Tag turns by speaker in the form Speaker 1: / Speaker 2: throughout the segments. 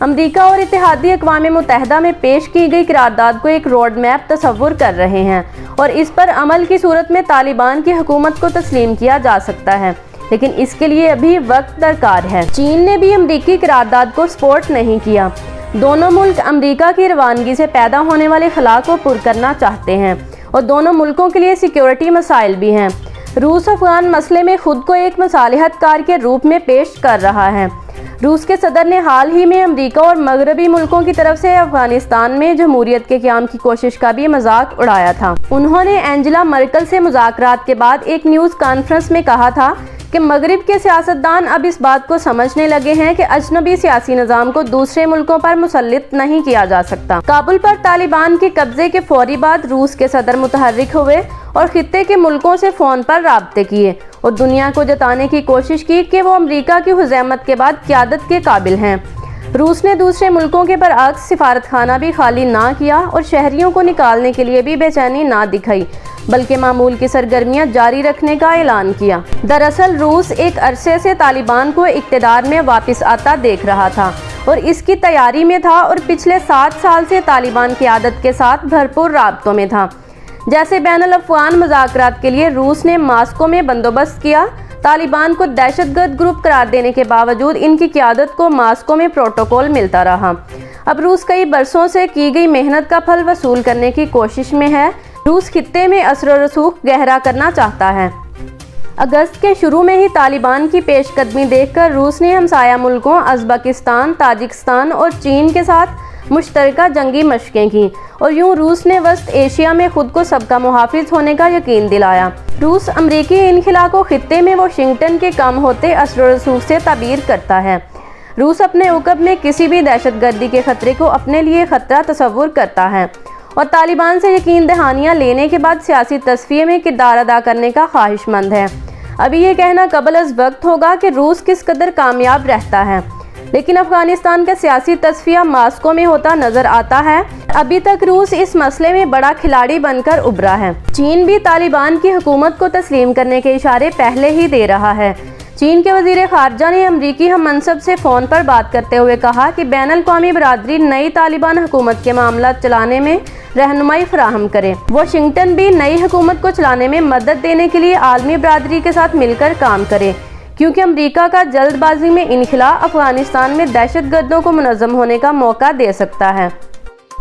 Speaker 1: امریکہ اور اتحادی اقوام متحدہ میں پیش کی گئی قرارداد کو ایک روڈ میپ تصور کر رہے ہیں اور اس پر عمل کی صورت میں طالبان کی حکومت کو تسلیم کیا جا سکتا ہے، لیکن اس کے لیے ابھی وقت درکار ہے۔ چین نے بھی امریکی قرارداد کو سپورٹ نہیں کیا۔ دونوں ملک امریکہ کی روانگی سے پیدا ہونے والے خلا کو پر کرنا چاہتے ہیں اور دونوں ملکوں کے لیے سیکیورٹی مسائل بھی ہیں۔ روس افغان مسئلے میں خود کو ایک مصالحت کار کے روپ میں پیش کر رہا ہے۔ روس کے صدر نے حال ہی میں امریکہ اور مغربی ملکوں کی طرف سے افغانستان میں جمہوریت کے قیام کی کوشش کا بھی مذاق اڑایا تھا۔ انہوں نے اینجلا مرکل سے مذاکرات کے بعد ایک نیوز کانفرنس میں کہا تھا کہ مغرب کے سیاستدان اب اس بات کو سمجھنے لگے ہیں کہ اجنبی سیاسی نظام کو دوسرے ملکوں پر مسلط نہیں کیا جا سکتا۔ کابل پر طالبان کے قبضے کے فوری بعد روس کے صدر متحرک ہوئے اور خطے کے ملکوں سے فون پر رابطے کیے اور دنیا کو جتانے کی کوشش کی کہ وہ امریکہ کی ہزیمت کے بعد قیادت کے قابل ہیں۔ روس نے دوسرے ملکوں کے برعکس سفارت خانہ بھی خالی نہ کیا اور شہریوں کو نکالنے کے لیے بھی بے چینی نہ دکھائی، بلکہ معمول کی سرگرمیاں جاری رکھنے کا اعلان کیا۔ دراصل روس ایک عرصے سے طالبان کو اقتدار میں واپس آتا دیکھ رہا تھا اور اس کی تیاری میں تھا اور پچھلے 7 سال سے طالبان قیادت کے ساتھ بھرپور رابطوں میں تھا۔ جیسے بین الاقوامی مذاکرات کے لیے روس نے ماسکو میں بندوبست کیا۔ طالبان کو دہشت گرد گروپ قرار دینے کے باوجود ان کی قیادت کو ماسکو میں پروٹوکول ملتا رہا۔ اب روس کئی برسوں سے کی گئی محنت کا پھل وصول کرنے کی کوشش میں ہے۔ روس خطے میں اثر و رسوخ گہرا کرنا چاہتا ہے۔ اگست کے شروع میں ہی طالبان کی پیش قدمی دیکھ کر روس نے ہمسایہ ملکوں ازبکستان، تاجکستان اور چین کے ساتھ مشترکہ جنگی مشقیں کی اور یوں روس نے وسط ایشیا میں خود کو سب کا محافظ ہونے کا یقین دلایا۔ روس امریکی انخلا کو خطے میں واشنگٹن کے کم ہوتے اثر و رسوخ سے تعبیر کرتا ہے۔ روس اپنے عقب میں کسی بھی دہشت گردی کے خطرے کو اپنے لیے خطرہ تصور کرتا ہے اور طالبان سے یقین دہانیاں لینے کے بعد سیاسی تصفیے میں کردار ادا کرنے کا خواہش مند ہے۔ ابھی یہ کہنا قبل از وقت ہوگا کہ روس کس قدر کامیاب رہتا ہے، لیکن افغانستان کا سیاسی تصفیہ ماسکو میں ہوتا نظر آتا ہے۔ ابھی تک روس اس مسئلے میں بڑا کھلاڑی بن کر ابھرا ہے۔ چین بھی طالبان کی حکومت کو تسلیم کرنے کے اشارے پہلے ہی دے رہا ہے۔ چین کے وزیر خارجہ نے امریکی ہم منصب سے فون پر بات کرتے ہوئے کہا کہ بین الاقوامی برادری نئی طالبان حکومت کے معاملات چلانے میں رہنمائی فراہم کرے۔ واشنگٹن بھی نئی حکومت کو چلانے میں مدد دینے کے لیے عالمی برادری کے ساتھ مل کر کام کرے، کیونکہ امریکہ کا جلد بازی میں انخلا افغانستان میں دہشت گردوں کو منظم ہونے کا موقع دے سکتا ہے۔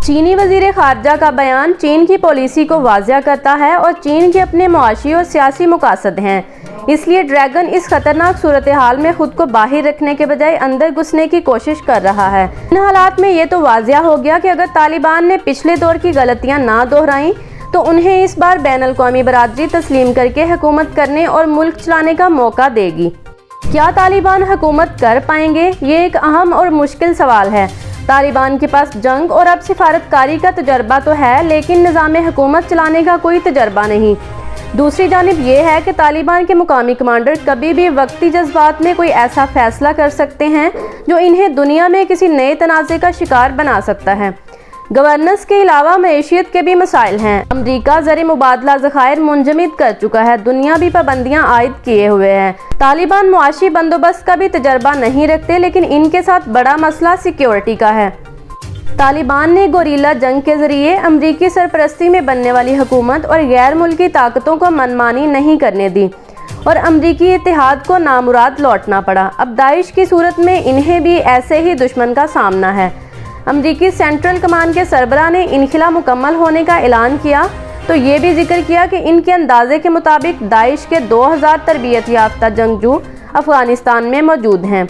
Speaker 1: چینی وزیر خارجہ کا بیان چین کی پالیسی کو واضح کرتا ہے اور چین کے اپنے معاشی اور سیاسی مقاصد ہیں، اس لیے ڈریگن اس خطرناک صورتحال میں خود کو باہر رکھنے کے بجائے اندر گھسنے کی کوشش کر رہا ہے۔ ان حالات میں یہ تو واضح ہو گیا کہ اگر طالبان نے پچھلے دور کی غلطیاں نہ دہرائیں تو انہیں اس بار بین الاقوامی برادری تسلیم کر کے حکومت کرنے اور ملک چلانے کا موقع دے گی۔ کیا طالبان حکومت کر پائیں گے؟ یہ ایک اہم اور مشکل سوال ہے۔ طالبان کے پاس جنگ اور اب سفارتکاری کا تجربہ تو ہے، لیکن نظام حکومت چلانے کا کوئی تجربہ نہیں۔ دوسری جانب یہ ہے کہ طالبان کے مقامی کمانڈر کبھی بھی وقتی جذبات میں کوئی ایسا فیصلہ کر سکتے ہیں جو انہیں دنیا میں کسی نئے تنازع کا شکار بنا سکتا ہے۔ گورننس کے علاوہ معیشت کے بھی مسائل ہیں۔ امریکہ زر مبادلہ ذخائر منجمد کر چکا ہے، دنیا بھی پابندیاں عائد کیے ہوئے ہے۔ طالبان معاشی بندوبست کا بھی تجربہ نہیں رکھتے، لیکن ان کے ساتھ بڑا مسئلہ سیکیورٹی کا ہے۔ طالبان نے گوریلا جنگ کے ذریعے امریکی سرپرستی میں بننے والی حکومت اور غیر ملکی طاقتوں کو منمانی نہیں کرنے دی اور امریکی اتحاد کو نامراد لوٹنا پڑا۔ اب داعش کی صورت میں انہیں بھی ایسے ہی دشمن کا سامنا ہے۔ امریکی سینٹرل کمانڈ کے سربراہ نے انخلا مکمل ہونے کا اعلان کیا تو یہ بھی ذکر کیا کہ ان کے اندازے کے مطابق داعش کے 2000 تربیت یافتہ جنگجو افغانستان میں موجود ہیں۔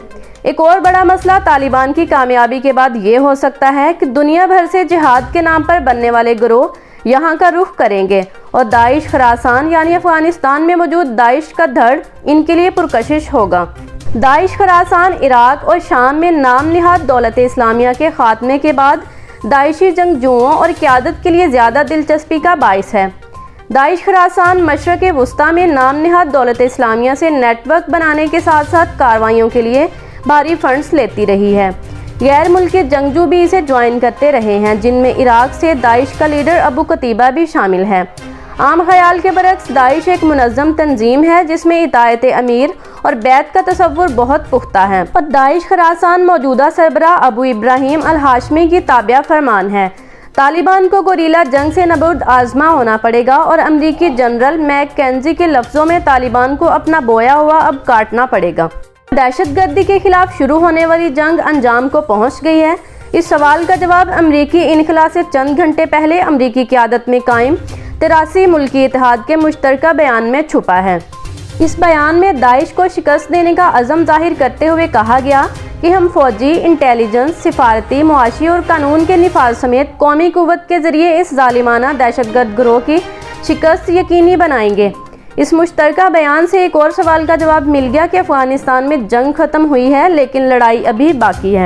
Speaker 1: ایک اور بڑا مسئلہ طالبان کی کامیابی کے بعد یہ ہو سکتا ہے کہ دنیا بھر سے جہاد کے نام پر بننے والے گروہ یہاں کا رخ کریں گے اور داعش خراسان یعنی افغانستان میں موجود داعش کا دھڑ ان کے لیے پرکشش ہوگا۔ داعش خراسان عراق اور شام میں نام نہاد دولت اسلامیہ کے خاتمے کے بعد داعشی جنگجوؤں اور قیادت کے لیے زیادہ دلچسپی کا باعث ہے۔ داعش خراسان مشرق وسطیٰ میں نام نہاد دولت اسلامیہ سے نیٹ ورک بنانے کے ساتھ ساتھ کارروائیوں کے لیے بھاری فنڈز لیتی رہی ہے۔ غیر ملکی جنگجو بھی اسے جوائن کرتے رہے ہیں، جن میں عراق سے داعش کا لیڈر ابو قتیبہ بھی شامل ہے۔ عام خیال کے برعکس داعش ایک منظم تنظیم ہے جس میں اطاعت امیر اور بیعت کا تصور بہت پختہ ہے، اور داعش خراسان موجودہ سربراہ ابو ابراہیم الہاشمی کی تابع فرمان ہے۔ طالبان کو گوریلا جنگ سے نبرد آزما ہونا پڑے گا، اور امریکی جنرل میک کینزی کے لفظوں میں طالبان کو اپنا بویا ہوا اب کاٹنا پڑے گا۔ دہشت گردی کے خلاف شروع ہونے والی جنگ انجام کو پہنچ گئی ہے؟ اس سوال کا جواب امریکی انخلا سے چند گھنٹے پہلے امریکی قیادت میں قائم 83 ملکی اتحاد کے مشترکہ بیان میں چھپا ہے۔ اس بیان میں داعش کو شکست دینے کا عزم ظاہر کرتے ہوئے کہا گیا کہ ہم فوجی، انٹیلیجنس، سفارتی، معاشی اور قانون کے نفاذ سمیت قومی قوت کے ذریعے اس ظالمانہ دہشت گرد گروہ کی شکست یقینی بنائیں گے۔ اس مشترکہ بیان سے ایک اور سوال کا جواب مل گیا کہ افغانستان میں جنگ ختم ہوئی ہے لیکن لڑائی ابھی باقی ہے۔